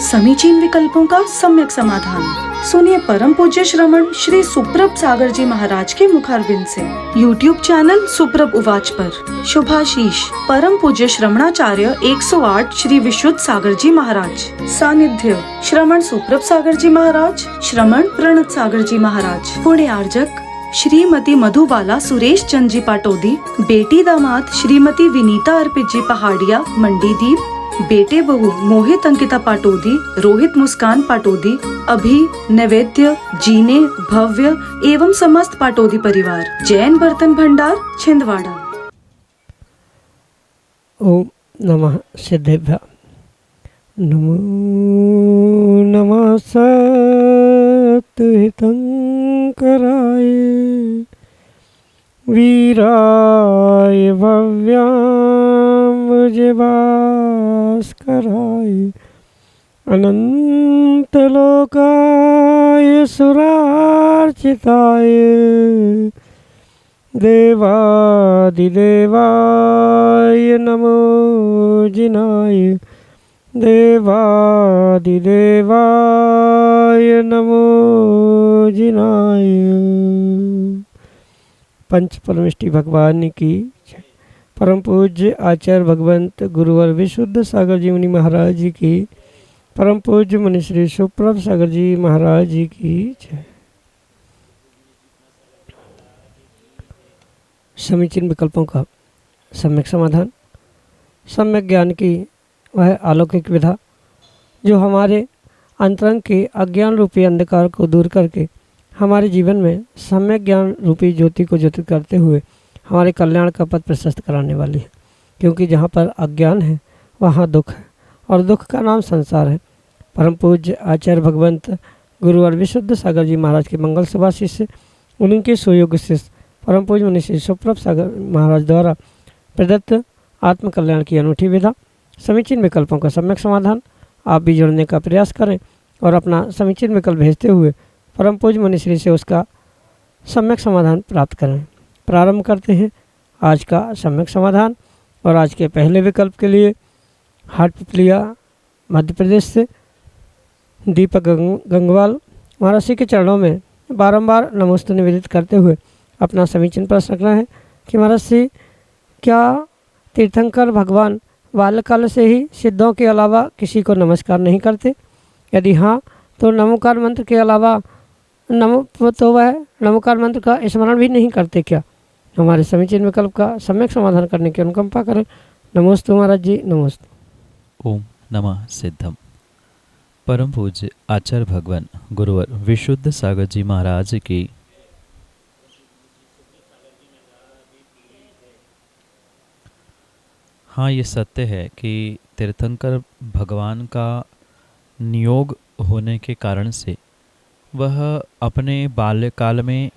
समीचीन विकल्पों का सम्यक समाधान। सुनिए परम पूज्य श्रमण श्री सुप्रभ सागर जी महाराज के मुखारबिंद से YouTube चैनल सुप्रभ उवाच पर शुभाशीष परम पूज्य श्रमणाचार्य 108 श्री विशुद्ध सागर जी महाराज। सानिध्य श्रमण सुप्रभ सागर जी महाराज, श्रमण प्रणत सागर जी महाराज। पुण्य आर्जक श्रीमती मधुबाला सुरेश चंद जी पाटोदी, बेटी दामाद श्रीमती विनीता अर्पित जी पहाड़िया मंडीदीप, बेटे बहू मोहित अंकिता पाटोदी, रोहित मुस्कान पाटोदी, अभी नैवेद्य जीने भव्य एवं समस्त पाटोदी परिवार। जैन बर्तन भंडार छिंदवाड़ा। ओम नमः सिद्धेभ्य। नमो नमः सत्हितंकराय वीराय भव्याम्बुजभास्कराय अनंतलोकाय सुरार्चिताय देवादिदेवाय नमो जिनाय देवादिदेवाय नमो जिनाय। पंच परमेष्टि भगवान की जय। परम पूज्य आचार्य भगवंत गुरुवर विशुद्ध सागर जी मुनि महाराज जी की, परम पूज्य मुनि श्री सुप्रभ सागर जी महाराज जी की जय। समीचीन विकल्पों का सम्यक समाधान। सम्यक ज्ञान की वह अलौकिक विधा जो हमारे अंतरंग के अज्ञान रूपी अंधकार को दूर करके हमारे जीवन में सम्यक ज्ञान रूपी ज्योति को ज्योतित करते हुए हमारे कल्याण का पथ प्रशस्त कराने वाली है। क्योंकि जहाँ पर अज्ञान है वहाँ दुख है और दुख का नाम संसार है। परम पूज्य आचार्य भगवंत गुरुवर विशुद्ध सागर जी महाराज के मंगल सभा शिष्य उनके सुयोग्य शिष्य परम पूज्य मुनि श्री सुप्रभ सागर महाराज द्वारा प्रदत्त आत्म कल्याण की अनूठी विधा। समीचीन विकल्पों का सम्यक समाधान। आप भी जोड़ने का प्रयास करें और अपना समीचीन विकल्प भेजते हुए परम पूज्य मुनि श्री से उसका सम्यक समाधान प्राप्त करें। प्रारंभ करते हैं आज का सम्यक समाधान। और आज के पहले विकल्प के लिए हाटपिपलिया मध्य प्रदेश से दीपक गंगवाल महाराज जी के चरणों में बारंबार नमोस्तु निवेदित करते हुए अपना समीचीन प्रश्न रखना है कि महाराज जी, क्या तीर्थंकर भगवान बाल्यकाल से ही सिद्धों के अलावा किसी को नमस्कार नहीं करते? यदि हाँ, तो नमोकार मंत्र के अलावा वह नमोकार मंत्र का स्मरण भी नहीं करते क्या? हमारे समीचीन विकल्प का सम्यक समाधान करने की अनुकंपा करें। नमोस्तु महाराज जी, नमोस्तु। ओम नमः सिद्धम। परम पूज्य आचार्य भगवान गुरुवर विशुद्ध सागर जी महाराज की हाँ, ये सत्य है कि तीर्थंकर भगवान का नियोग होने के कारण से वह अपने बाल्यकाल में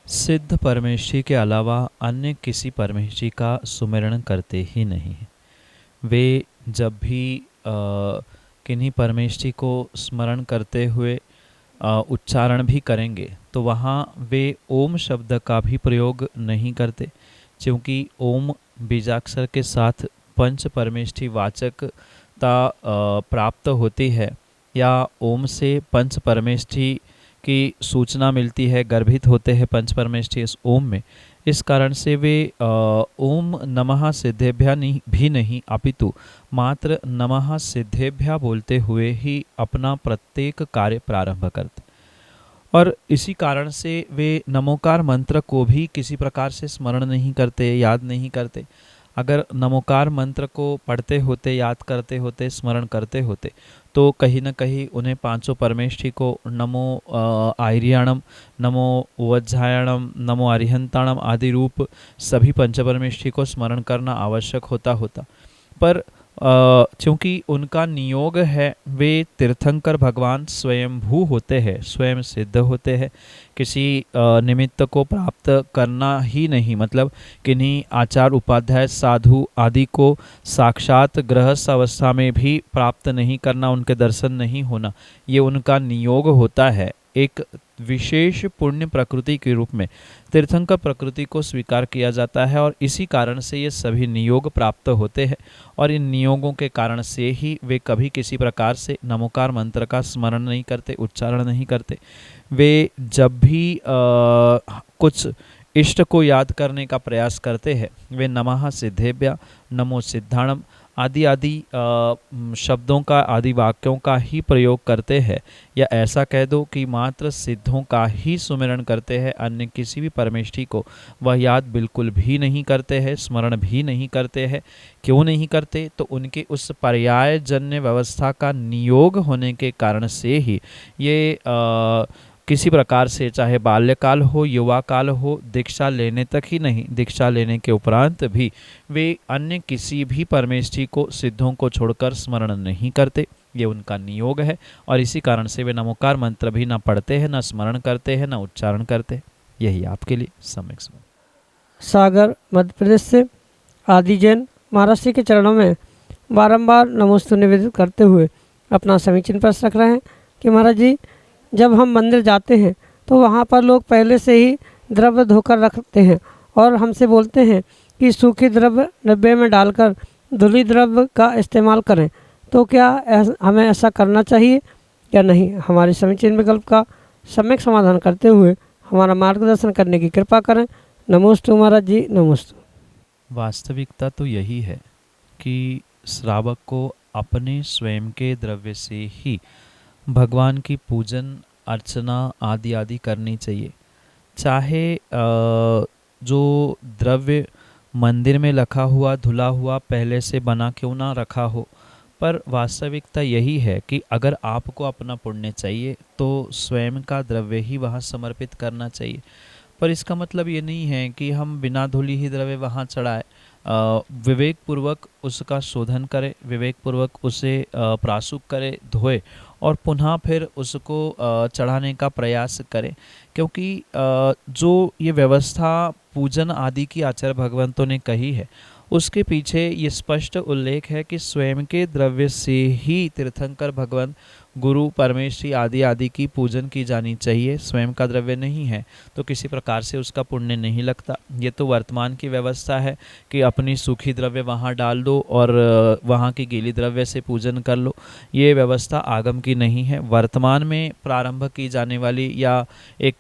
सिद्ध परमेष्ठी के अलावा अन्य किसी परमेष्ठी का सुमिरण करते ही नहीं हैं। वे जब भी किन्हीं परमेष्ठी को स्मरण करते हुए उच्चारण भी करेंगे तो वहाँ वे ओम शब्द का भी प्रयोग नहीं करते, क्योंकि ओम बीजाक्षर के साथ पंच परमेष्ठी वाचकता प्राप्त होती है या ओम से पंच परमेष्ठी की सूचना मिलती है, गर्भित होते हैं पंच परमेष्ठी इस ओम में। इस कारण से वे ओम नमः सिद्धेभ्य भी नहीं अपितु मात्र नमः सिद्धेभ्य बोलते हुए ही अपना प्रत्येक कार्य प्रारंभ करते। और इसी कारण से वे नमोकार मंत्र को भी किसी प्रकार से स्मरण नहीं करते, याद नहीं करते। अगर नमोकार मंत्र को पढ़ते होते, याद करते होते, स्मरण करते होते तो कहीं न कहीं उन्हें पांचों परमेष्ठी को नमो आर्याणम, नमो वज्जायणम, नमो अरिहंताणम आदि रूप सभी पंचपरमेष्ठी को स्मरण करना आवश्यक होता। पर क्योंकि उनका नियोग है, वे तीर्थंकर भगवान स्वयंभू होते हैं, स्वयं सिद्ध होते हैं, किसी निमित्त को प्राप्त करना ही नहीं, मतलब किन्हीं आचार उपाध्याय साधु आदि को साक्षात गृहस्थ अवस्था में भी प्राप्त नहीं करना, उनके दर्शन नहीं होना, ये उनका नियोग होता है। एक विशेष पुण्य प्रकृति के रूप में तीर्थंकर प्रकृति को स्वीकार किया जाता है और इसी कारण से ये सभी नियोग प्राप्त होते हैं और इन नियोगों के कारण से ही वे कभी किसी प्रकार से नमोकार मंत्र का स्मरण नहीं करते, उच्चारण नहीं करते। वे जब भी कुछ इष्ट को याद करने का प्रयास करते हैं वे नमः सिद्धेभ्य, नमो सिद्धाणम आदि आदि शब्दों का, आदि वाक्यों का ही प्रयोग करते हैं, या ऐसा कह दो कि मात्र सिद्धों का ही सुमिरन करते हैं। अन्य किसी भी परमेष्ठी को वह याद बिल्कुल भी नहीं करते हैं, स्मरण भी नहीं करते हैं। क्यों नहीं करते? तो उनके उस पर्याय जन्य व्यवस्था का नियोग होने के कारण से ही ये किसी प्रकार से, चाहे बाल्यकाल हो, युवा काल हो, दीक्षा लेने तक ही नहीं, दीक्षा लेने के उपरांत भी वे अन्य किसी भी परमेष्ठी को, सिद्धों को छोड़कर स्मरण नहीं करते। ये उनका नियोग है और इसी कारण से वे नमोकार मंत्र भी ना पढ़ते हैं, ना स्मरण करते हैं, ना उच्चारण करते हैं। यही आपके लिए सम्यक समझ। सागर मध्य प्रदेश से आदि जैन महाराज जी के चरणों में बारंबार नमोस्तु निवेदित करते हुए अपना समीचीन प्रश्न रख रहे हैं कि महाराज जी, जब हम मंदिर जाते हैं तो वहाँ पर लोग पहले से ही द्रव्य धोकर रखते हैं और हमसे बोलते हैं कि सूखी द्रव्य डिब्बे में डालकर धुली द्रव्य का इस्तेमाल करें, तो क्या हमें ऐसा करना चाहिए या नहीं? हमारे समीचीन विकल्प का सम्यक समाधान करते हुए हमारा मार्गदर्शन करने की कृपा करें। नमोस्तु महाराज जी, नमोस्तु। वास्तविकता तो यही है कि श्रावक को अपने स्वयं के द्रव्य से ही भगवान की पूजन अर्चना आदि आदि करनी चाहिए। चाहे जो द्रव्य मंदिर में रखा हुआ, धुला हुआ, पहले से बना क्यों ना रखा हो, पर वास्तविकता यही है कि अगर आपको अपना पुण्य चाहिए तो स्वयं का द्रव्य ही वहाँ समर्पित करना चाहिए। पर इसका मतलब ये नहीं है कि हम बिना धुली ही द्रव्य वहाँ चढ़ाए। विवेक पूर्वक उसका शोधन करें, विवेक पूर्वक उसे प्राशुक करे, धोए और पुनः फिर उसको चढ़ाने का प्रयास करें, क्योंकि जो ये व्यवस्था पूजन आदि की आचार्य भगवंतों ने कही है उसके पीछे ये स्पष्ट उल्लेख है कि स्वयं के द्रव्य से ही तीर्थंकर भगवंत, गुरु, परमेश्वरी आदि आदि की पूजन की जानी चाहिए। स्वयं का द्रव्य नहीं है तो किसी प्रकार से उसका पुण्य नहीं लगता। ये तो वर्तमान की व्यवस्था है कि अपनी सूखी द्रव्य वहाँ डाल दो और वहाँ की गीली द्रव्य से पूजन कर लो। ये व्यवस्था आगम की नहीं है। वर्तमान में प्रारंभ की जाने वाली या एक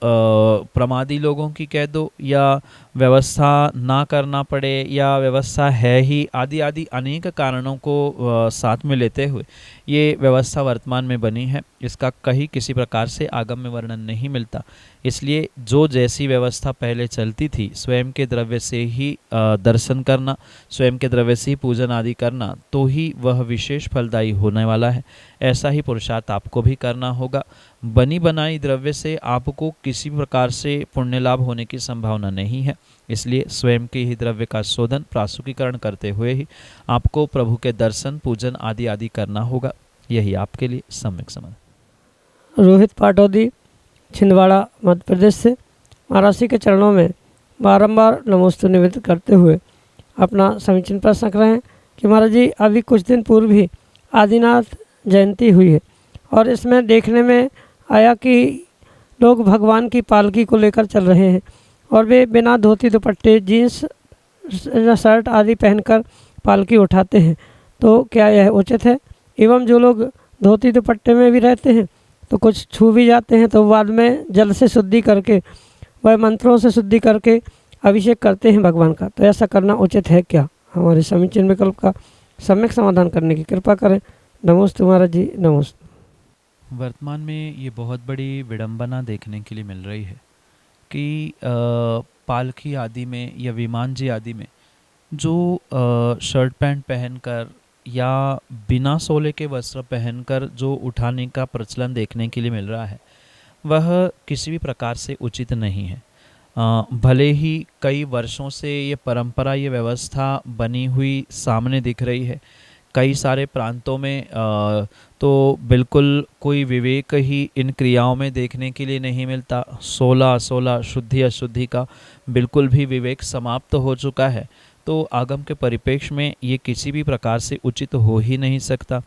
प्रमादी लोगों की कह दो, या व्यवस्था ना करना पड़े, या व्यवस्था है ही, आदि आदि अनेक कारणों को साथ में लेते हुए ये व्यवस्था वर्तमान में बनी है। इसका कहीं किसी प्रकार से आगम में वर्णन नहीं मिलता। इसलिए जो जैसी व्यवस्था पहले चलती थी, स्वयं के द्रव्य से ही दर्शन करना, स्वयं के द्रव्य से ही पूजन आदि करना, तो ही वह विशेष फलदायी होने वाला है। ऐसा ही पुरुषार्थ आपको भी करना होगा। बनी बनाई द्रव्य से आपको किसी प्रकार से पुण्य लाभ होने की संभावना नहीं है। इसलिए स्वयं के ही द्रव्य का शोधन, प्राशुकीकरण करते हुए ही आपको प्रभु के दर्शन, पूजन आदि आदि करना होगा। यही आपके लिए सम्यक समझ। रोहित पाटौदी छिंदवाड़ा मध्य प्रदेश से महाराज जी के चरणों में बारंबार नमोस्तु निवेदित करते हुए अपना समीचीन प्रश्न रख रहे हैं कि महाराज जी, अभी कुछ दिन पूर्व ही आदिनाथ जयंती हुई है और इसमें देखने में आया कि लोग भगवान की पालकी को लेकर चल रहे हैं और वे बिना धोती दुपट्टे, जीन्स शर्ट आदि पहनकर पालकी उठाते हैं, तो क्या यह उचित है? एवं जो लोग धोती दुपट्टे में भी रहते हैं तो कुछ छू भी जाते हैं तो बाद में जल से शुद्धि करके, वह मंत्रों से शुद्धि करके अभिषेक करते हैं भगवान का, तो ऐसा करना उचित है क्या? हमारे समीचीन विकल्प का सम्यक समाधान करने की कृपा करें। नमोस्तु महाराज जी, नमोस्तु। वर्तमान में ये बहुत बड़ी विडंबना देखने के लिए मिल रही है कि पालकी आदि में या विमान जी आदि में जो शर्ट पैंट पहनकर या बिना सोले के वस्त्र पहनकर जो उठाने का प्रचलन देखने के लिए मिल रहा है, वह किसी भी प्रकार से उचित नहीं है। भले ही कई वर्षों से ये परंपरा, ये व्यवस्था बनी हुई सामने दिख रही है, कई सारे प्रांतों में तो बिल्कुल कोई विवेक ही इन क्रियाओं में देखने के लिए नहीं मिलता। 16 शुद्धि अशुद्धि का बिल्कुल भी विवेक समाप्त हो चुका है। तो आगम के परिप्रेक्ष्य में ये किसी भी प्रकार से उचित हो ही नहीं सकता।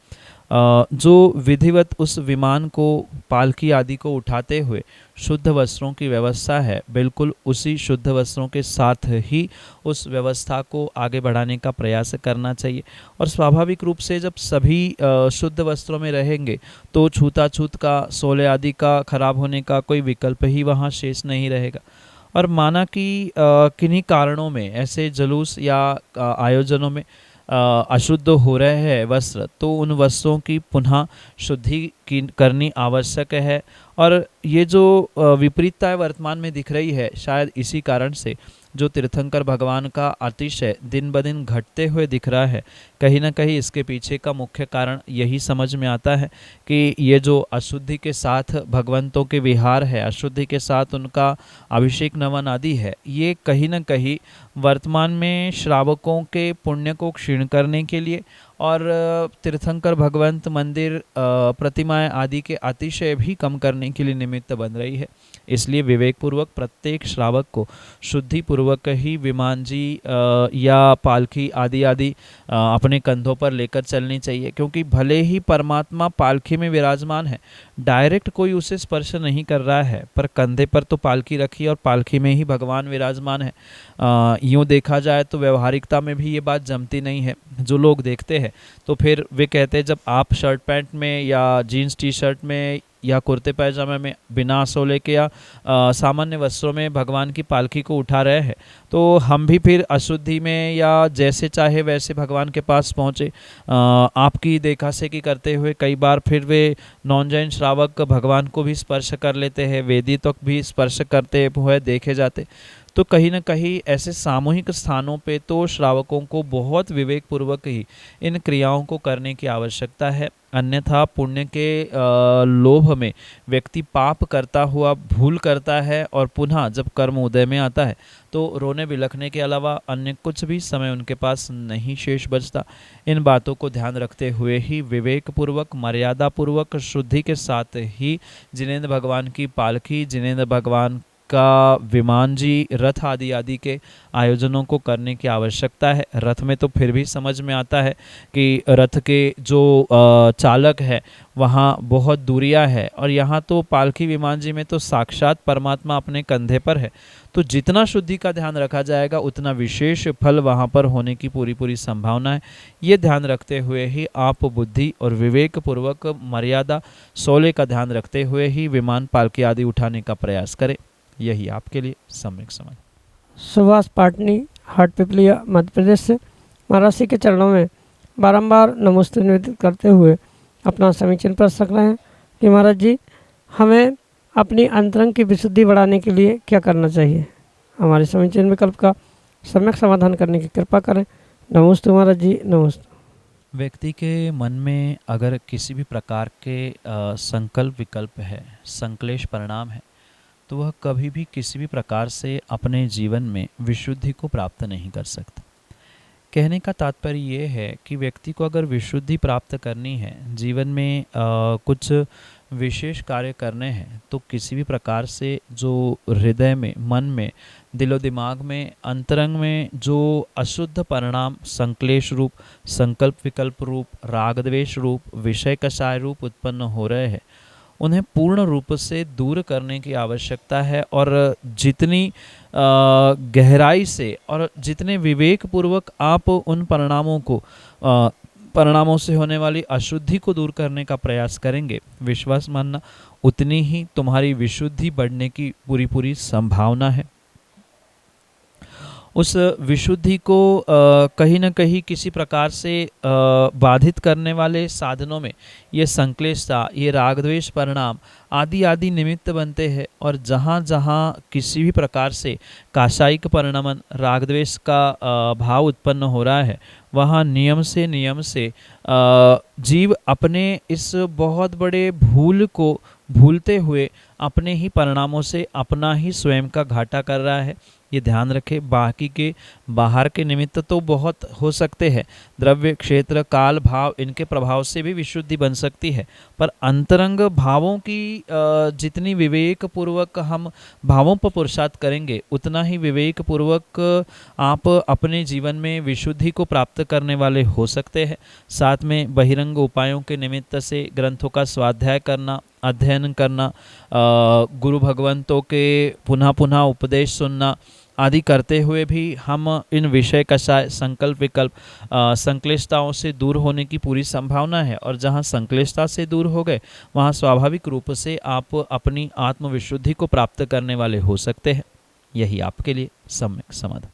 जो विधिवत उस विमान को, पालकी आदि को उठाते हुए शुद्ध वस्त्रों की व्यवस्था है, बिल्कुल उसी शुद्ध वस्त्रों के साथ ही उस व्यवस्था को आगे बढ़ाने का प्रयास करना चाहिए। और स्वाभाविक रूप से जब सभी शुद्ध वस्त्रों में रहेंगे तो छूताछूत का, सोले आदि का खराब होने का कोई विकल्प ही वहाँ शेष नहीं रहेगा। और माना कि किन्हीं कारणों में ऐसे जुलूस या आयोजनों में अशुद्ध हो रहे हैं वस्त्र, तो उन वस्त्रों की पुनः शुद्धि की करनी आवश्यक है। और ये जो विपरीतता वर्तमान में दिख रही है, शायद इसी कारण से जो तीर्थंकर भगवान का अतिशय दिन ब दिन घटते हुए दिख रहा है, कहीं ना कहीं इसके पीछे का मुख्य कारण यही समझ में आता है कि ये जो अशुद्धि के साथ भगवंतों के विहार है, अशुद्धि के साथ उनका अभिषेक नमन आदि है, ये कहीं ना कहीं वर्तमान में श्रावकों के पुण्य को क्षीण करने के लिए और तीर्थंकर भगवंत मंदिर प्रतिमाएं आदि के अतिशय भी कम करने के लिए निमित्त बन रही है। इसलिए विवेकपूर्वक प्रत्येक श्रावक को शुद्धि पूर्वक ही विमान जी या पालकी आदि अपने कंधों पर लेकर चलनी चाहिए, क्योंकि भले ही परमात्मा पालकी में विराजमान है, डायरेक्ट कोई उसे स्पर्श नहीं कर रहा है, पर कंधे पर तो पालकी रखी और पालकी में ही भगवान विराजमान है। यूँ देखा जाए तो व्यवहारिकता में भी ये बात जमती नहीं है। जो लोग देखते हैं तो फिर वे कहते हैं, जब आप शर्ट पैंट में या जीन्स टी शर्ट में या कुर्ते पैजामे में बिना सोले के या सामान्य वस्त्रों में भगवान की पालकी को उठा रहे हैं, तो हम भी फिर अशुद्धि में या जैसे चाहे वैसे भगवान के पास पहुँचे। आपकी देखा सेखी करते हुए कई बार फिर वे नॉन जैन श्रावक भगवान को भी स्पर्श कर लेते हैं, वेदी तक भी स्पर्श करते हुए देखे जाते। तो कहीं ना कहीं ऐसे सामूहिक स्थानों पे तो श्रावकों को बहुत विवेकपूर्वक ही इन क्रियाओं को करने की आवश्यकता है, अन्यथा पुण्य के लोभ में व्यक्ति पाप करता हुआ भूल करता है और पुनः जब कर्म उदय में आता है तो रोने बिलखने के अलावा अन्य कुछ भी समय उनके पास नहीं शेष बचता। इन बातों को ध्यान रखते हुए ही विवेकपूर्वक, मर्यादापूर्वक, शुद्धि के साथ ही जिनेंद्र भगवान की पालकी, जिनेंद्र भगवान का विमान जी, रथ आदि के आयोजनों को करने की आवश्यकता है। रथ में तो फिर भी समझ में आता है कि रथ के जो चालक है वहाँ बहुत दूरियां है, और यहाँ तो पालकी विमान जी में तो साक्षात परमात्मा अपने कंधे पर है। तो जितना शुद्धि का ध्यान रखा जाएगा उतना विशेष फल वहाँ पर होने की पूरी संभावना है। ये ध्यान रखते हुए ही आप बुद्धि और विवेक पूर्वक मर्यादा सोले का ध्यान रखते हुए ही विमान, पालकी आदि उठाने का प्रयास करें। यही आपके लिए सम्यक समाधान। सुभाष पाटनी, हाट पिपलिया, मध्य प्रदेश से महाराज जी के चरणों में बारंबार नमस्ते निवेदित करते हुए अपना समीचीन प्रश्न रख रहे हैं कि महाराज जी, हमें अपनी अंतरंग की विशुद्धि बढ़ाने के लिए क्या करना चाहिए? हमारे समीचीन विकल्प का सम्यक समाधान करने की कृपा करें। नमस्ते महाराज जी, नमस्ते। व्यक्ति के मन में अगर किसी भी प्रकार के संकल्प विकल्प है, संक्लेश परिणाम है, तो वह कभी भी किसी भी प्रकार से अपने जीवन में विशुद्धि को प्राप्त नहीं कर सकता। कहने का तात्पर्य ये है कि व्यक्ति को अगर विशुद्धि प्राप्त करनी है, जीवन में कुछ विशेष कार्य करने हैं, तो किसी भी प्रकार से जो हृदय में, मन में, दिलो दिमाग में, अंतरंग में जो अशुद्ध परिणाम संक्लेश रूप, संकल्प विकल्प रूप, राग द्वेष रूप, विषय कषाय रूप उत्पन्न हो रहे हैं, उन्हें पूर्ण रूप से दूर करने की आवश्यकता है। और जितनी गहराई से और जितने विवेक पूर्वक आप उन परिणामों से होने वाली अशुद्धि को दूर करने का प्रयास करेंगे, विश्वास मानना, उतनी ही तुम्हारी विशुद्धि बढ़ने की पूरी संभावना है। उस विशुद्धि को कहीं न कहीं किसी प्रकार से बाधित करने वाले साधनों में ये संक्लेशता, ये राग द्वेष परिणाम आदि निमित्त बनते हैं। और जहाँ जहाँ किसी भी प्रकार से काशायिक परिणमन, राग द्वेष का भाव उत्पन्न हो रहा है, वहाँ नियम से जीव अपने इस बहुत बड़े भूल को भूलते हुए अपने ही परिणामों से अपना ही स्वयं का घाटा कर रहा है। ये ध्यान रखें। बाकी के बाहर के निमित्त तो बहुत हो सकते हैं, द्रव्य, क्षेत्र, काल, भाव, इनके प्रभाव से भी विशुद्धि बन सकती है, पर अंतरंग भावों की जितनी विवेक पूर्वक हम भावों पर पुरुषार्थ करेंगे, उतना ही विवेक पूर्वक आप अपने जीवन में विशुद्धि को प्राप्त करने वाले हो सकते हैं। साथ में बहिरंग उपायों के निमित्त से ग्रंथों का स्वाध्याय करना, अध्ययन करना, गुरु भगवंतों के पुनः पुनः उपदेश सुनना आदि करते हुए भी हम इन विषय कषाय, संकल्प विकल्प, संक्लिष्टताओं से दूर होने की पूरी संभावना है। और जहाँ संक्लिष्टता से दूर हो गए, वहाँ स्वाभाविक रूप से आप अपनी आत्मविशुद्धि को प्राप्त करने वाले हो सकते हैं। यही आपके लिए सम्यक समाधान।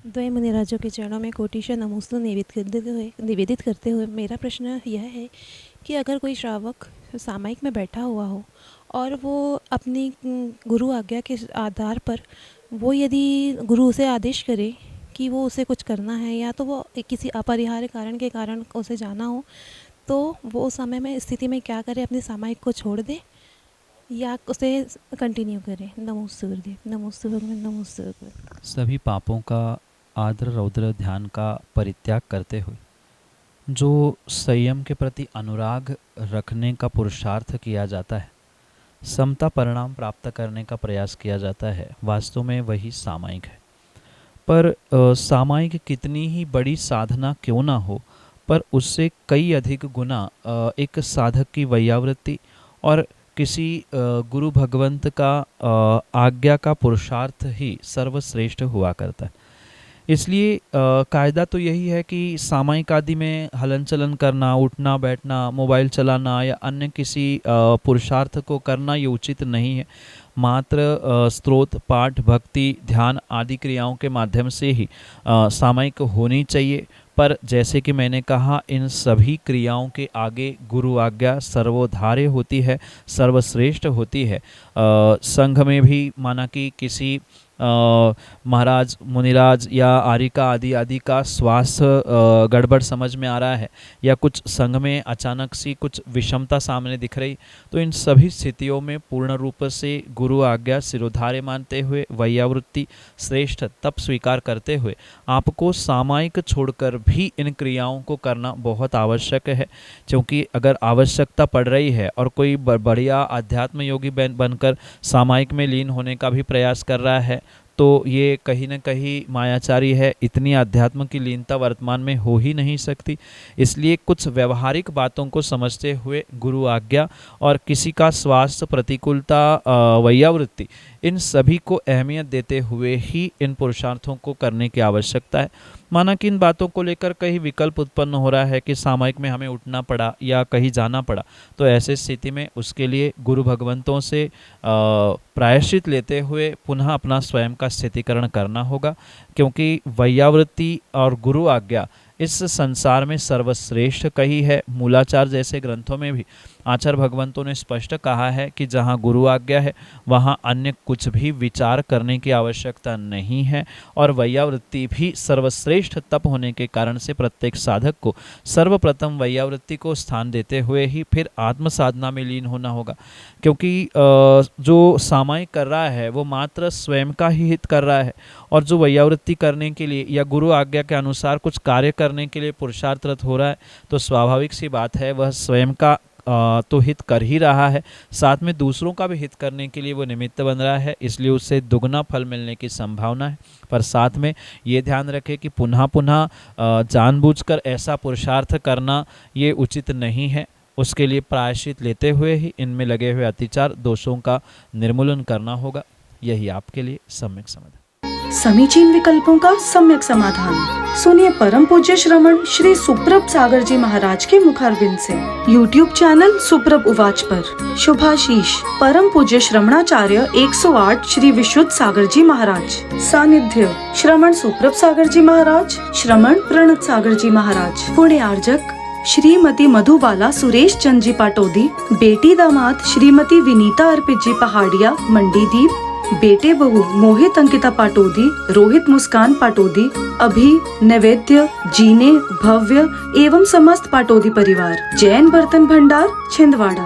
द्वय मुनिराजों के चरणों में कोटिशा नमोस्तु निवेदित करते हुए मेरा प्रश्न यह है कि अगर कोई श्रावक सामायिक में बैठा हुआ हो और वो अपनी गुरु आज्ञा के आधार पर वो यदि गुरु उसे आदेश करे कि वो उसे कुछ करना है, या तो वो किसी अपरिहार्य कारण के कारण उसे जाना हो, तो वो उस समय में स्थिति में क्या करे? अपने सामायिक को छोड़ दे या उसे कंटिन्यू करे? नमोस्तु गुरुदेव, नमोस्तु भगवान, नमोस्तु भगवान। सभी पापों का आर्द्र रौद्र ध्यान का परित्याग करते हुए जो संयम के प्रति अनुराग रखने का पुरुषार्थ किया जाता है, समता परिणाम प्राप्त करने का प्रयास किया जाता है, वास्तव में वही सामायिक है। पर सामायिक कितनी ही बड़ी साधना क्यों ना हो, पर उससे कई अधिक गुना एक साधक की वैयावृत्ति और किसी गुरु भगवंत का आज्ञा का पुरुषार्थ ही सर्वश्रेष्ठ हुआ करता है। इसलिए कायदा तो यही है कि सामायिक आदि में हलन चलन करना, उठना बैठना, मोबाइल चलाना या अन्य किसी पुरुषार्थ को करना ये उचित नहीं है। मात्र स्तोत्र, पाठ, भक्ति, ध्यान आदि क्रियाओं के माध्यम से ही सामायिक होनी चाहिए। पर जैसे कि मैंने कहा, इन सभी क्रियाओं के आगे गुरु आज्ञा सर्वोधार्य होती है, सर्वश्रेष्ठ होती है। संघ में भी माना कि किसी महाराज, मुनिराज या आर्यिका आदि का स्वास्थ्य गड़बड़ समझ में आ रहा है या कुछ संघ में अचानक सी कुछ विषमता सामने दिख रही, तो इन सभी स्थितियों में पूर्ण रूप से गुरु आज्ञा सिरोधार्य मानते हुए, वैयावृत्ति श्रेष्ठ तप स्वीकार करते हुए आपको सामायिक छोड़कर भी इन क्रियाओं को करना बहुत आवश्यक है। क्योंकि अगर आवश्यकता पड़ रही है और कोई बढ़िया अध्यात्म योगी बनकर सामायिक में लीन होने का भी प्रयास कर रहा है, तो ये कहीं न कहीं मायाचारी है। इतनी अध्यात्म की लीनता वर्तमान में हो ही नहीं सकती। इसलिए कुछ व्यवहारिक बातों को समझते हुए गुरु आज्ञा और किसी का स्वास्थ्य, प्रतिकूलता, वैयावृत्ति, इन सभी को अहमियत देते हुए ही इन पुरुषार्थों को करने की आवश्यकता है। माना कि इन बातों को लेकर कहीं विकल्प उत्पन्न हो रहा है कि सामायिक में हमें उठना पड़ा या कहीं जाना पड़ा, तो ऐसे स्थिति में उसके लिए गुरु भगवंतों से प्रायश्चित लेते हुए पुनः अपना स्वयं का स्थितिकरण करना होगा। क्योंकि वैयावृत्ति और गुरु आज्ञा इस संसार में सर्वश्रेष्ठ कही है। मूलाचार जैसे ग्रंथों में भी आचार्य भगवंतों ने स्पष्ट कहा है कि जहाँ गुरु आज्ञा है वहाँ अन्य कुछ भी विचार करने की आवश्यकता नहीं है। और वैयावृत्ति भी सर्वश्रेष्ठ तप होने के कारण से प्रत्येक साधक को सर्वप्रथम वैयावृत्ति को स्थान देते हुए ही फिर आत्म साधना में लीन होना होगा। क्योंकि जो सामायिक कर रहा है वो मात्र स्वयं का ही हित कर रहा है, और जो वैयावृत्ति करने के लिए या गुरु आज्ञा के अनुसार कुछ कार्य करने के लिए पुरुषार्थरत हो रहा है, तो स्वाभाविक सी बात है वह स्वयं का तो हित कर ही रहा है, साथ में दूसरों का भी हित करने के लिए वो निमित्त बन रहा है। इसलिए उससे दुगना फल मिलने की संभावना है। पर साथ में ये ध्यान रखें कि पुनः पुनः जानबूझकर ऐसा पुरुषार्थ करना ये उचित नहीं है। उसके लिए प्रायश्चित लेते हुए ही इनमें लगे हुए अतिचार दोषों का निर्मूलन करना होगा। यही आपके लिए सम्यक समाधान। समीचीन विकल्पों का सम्यक समाधान सुनिए परम पूज्य श्रमण श्री सुप्रभ सागर जी महाराज के मुखारविंद से। YouTube चैनल सुप्रभ उवाच पर शुभाशीष परम पूज्य श्रमणाचार्य 108 श्री विशुद्ध सागर जी महाराज। सानिध्य श्रमण सुप्रभ सागर जी महाराज, श्रमण प्रणत सागर जी महाराज। पुण्य आर्जक श्रीमती मधुबाला सुरेश चंद जी पाटोदी। बेटी दामाद श्रीमती विनीता अर्पित जी पहाड़िया मंडीदीप। बेटे बहू मोहित अंकिता पाटोदी, रोहित मुस्कान पाटोदी, अभी नैवेद्य, जीने, भव्य एवं समस्त पाटोदी परिवार। जैन बर्तन भंडार छिंदवाड़ा।